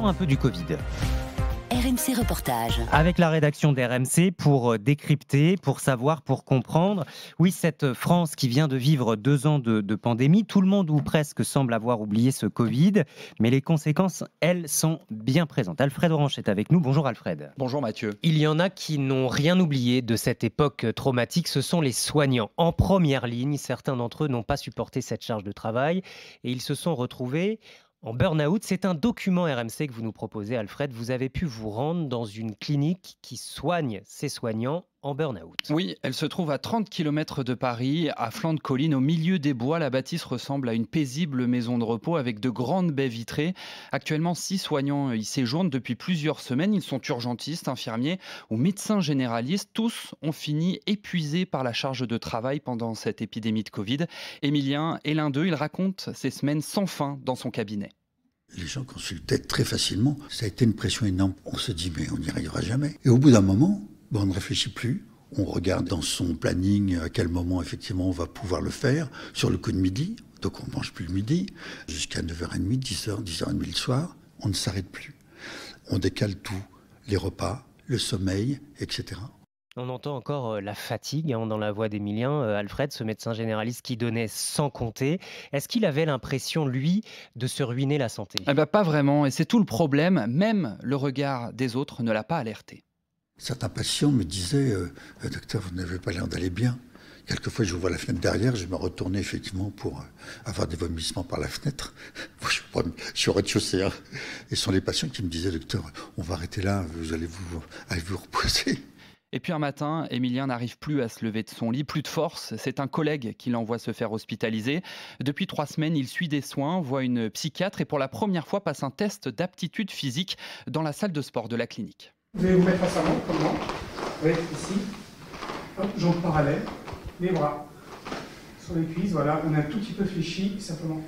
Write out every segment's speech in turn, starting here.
Un peu du Covid. RMC Reportage. Avec la rédaction d'RMC pour décrypter, pour savoir, pour comprendre. Oui, cette France qui vient de vivre 2 ans de pandémie, tout le monde ou presque semble avoir oublié ce Covid, mais les conséquences, elles, sont bien présentes. Alfred Orange est avec nous. Bonjour Alfred. Bonjour Mathieu. Il y en a qui n'ont rien oublié de cette époque traumatique, ce sont les soignants. En première ligne, certains d'entre eux n'ont pas supporté cette charge de travail et ils se sont retrouvés en burn-out. C'est un document RMC que vous nous proposez, Alfred. Vous avez pu vous rendre dans une clinique qui soigne ses soignants en burn-out. Oui, elle se trouve à 30 km de Paris, à flanc de colline, au milieu des bois. La bâtisse ressemble à une paisible maison de repos avec de grandes baies vitrées. Actuellement, 6 soignants y séjournent depuis plusieurs semaines. Ils sont urgentistes, infirmiers ou médecins généralistes. Tous ont fini épuisés par la charge de travail pendant cette épidémie de Covid. Émilien est l'un d'eux. Il raconte ces semaines sans fin dans son cabinet. Les gens consultaient très facilement. Ça a été une pression énorme. On se dit, mais on n'y arrivera jamais. Et au bout d'un moment, on ne réfléchit plus. On regarde dans son planning à quel moment, effectivement, on va pouvoir le faire. Sur le coup de midi, donc on ne mange plus le midi, jusqu'à 9h30, 10h, 10h30 le soir, on ne s'arrête plus. On décale tout, les repas, le sommeil, etc. On entend encore la fatigue dans la voix d'Émilien. Alfred, ce médecin généraliste qui donnait sans compter. Est-ce qu'il avait l'impression, lui, de se ruiner la santé ? Pas vraiment, et c'est tout le problème. Même le regard des autres ne l'a pas alerté. Certains patients me disaient « Docteur, vous n'avez pas l'air d'aller bien ». Quelquefois, je vois la fenêtre derrière, je me retournais effectivement pour avoir des vomissements par la fenêtre. Je suis au rez-de-chaussée. Hein. Et ce sont les patients qui me disaient « Docteur, on va arrêter là, vous allez vous reposer ». Et puis un matin, Émilien n'arrive plus à se lever de son lit, plus de force. C'est un collègue qui l'envoie se faire hospitaliser. Depuis 3 semaines, il suit des soins, voit une psychiatre et pour la première fois passe un test d'aptitude physique dans la salle de sport de la clinique. Vous allez vous mettre face à moi, comme moi. Oui, ici. Hop, jambes parallèles, les bras sur les cuisses, voilà. On a un tout petit peu fléchi, simplement.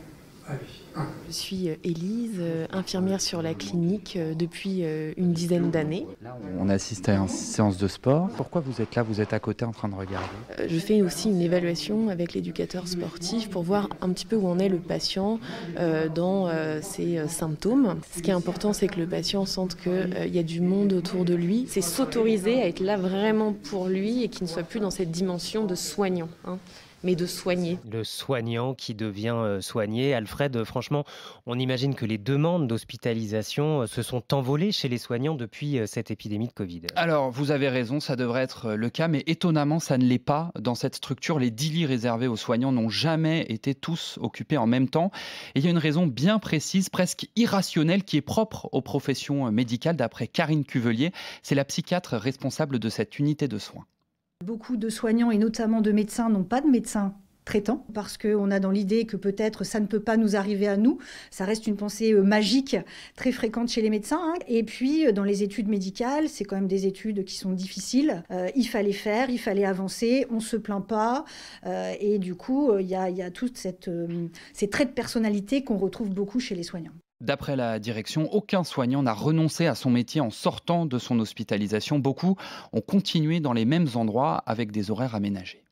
Allez, 1. Je suis Élise, infirmière sur la clinique depuis une dizaine d'années. Là, on assiste à une séance de sport. Pourquoi vous êtes là? Vous êtes à côté en train de regarder? Je fais aussi une évaluation avec l'éducateur sportif pour voir un petit peu où en est le patient dans ses symptômes. Ce qui est important, c'est que le patient sente qu'il y a du monde autour de lui. C'est s'autoriser à être là vraiment pour lui et qu'il ne soit plus dans cette dimension de soignant. Mais de soigner. Le soignant qui devient soigné. Alfred, franchement, on imagine que les demandes d'hospitalisation se sont envolées chez les soignants depuis cette épidémie de Covid. Alors, vous avez raison, ça devrait être le cas, mais étonnamment, ça ne l'est pas. Dans cette structure, les 10 lits réservés aux soignants n'ont jamais été tous occupés en même temps. Et il y a une raison bien précise, presque irrationnelle, qui est propre aux professions médicales, d'après Karine Cuvelier. C'est la psychiatre responsable de cette unité de soins. Beaucoup de soignants et notamment de médecins n'ont pas de médecin traitant parce qu'on a dans l'idée que peut-être ça ne peut pas nous arriver à nous. Ça reste une pensée magique très fréquente chez les médecins. Et puis dans les études médicales, c'est quand même des études qui sont difficiles. Il fallait faire, il fallait avancer, on ne se plaint pas. Et du coup, il y a toutes ces traits de personnalité qu'on retrouve beaucoup chez les soignants. D'après la direction, aucun soignant n'a renoncé à son métier en sortant de son hospitalisation. Beaucoup ont continué dans les mêmes endroits avec des horaires aménagés.